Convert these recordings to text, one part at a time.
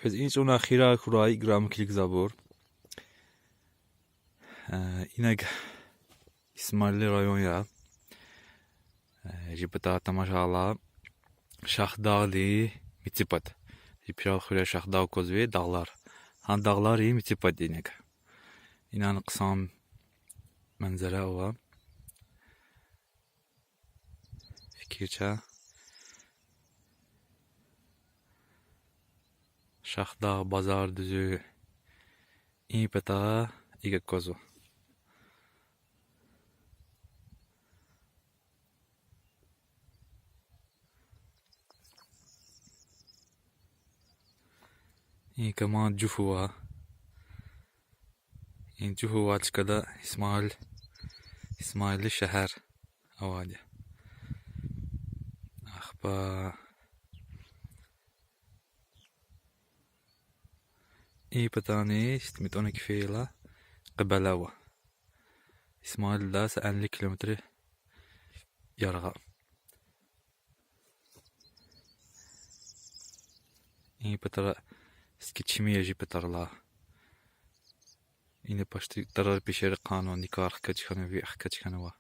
Köz inç ona khira kuray gram kilik zabur. İnek İsmaili rayon ya. Jipata tamaşala Şahdağlı mitipat. Jipiral khura Şahdağ kozve dağlar. Han dağlar iyi mitipat inek. İnan kısam manzara ova. Fikirça. Şahdağ bazar düzü. İyi peta İgek kozu. İyi kama Cufuva. İyi Cufuva çıkada İsmaili şehir. Avadi. Akba. İyi petani işte mitone kifeyla. Qibalawa. İsmail da 50 kilometre yarğa. İyi petara skiçimi ji petarla. İne paştı tarar pişeri kanun nikah kaçkanı ve kaçkanı var.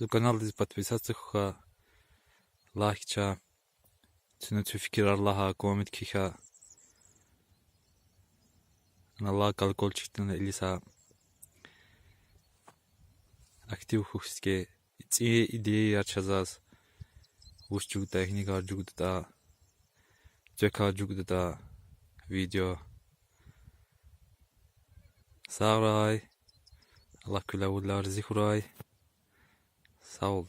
Bu kanal dizi подписаться лайкча. Тünü fikir Allah'a komit kika. Allah kalkol çıktığında elisa. Aktif huske. İyi ideyi yarçazaz. Uşçuk teknik arcuk da. Cek arcuk da. Video. Sağray. Allah külavullar zikray. Sağ ol.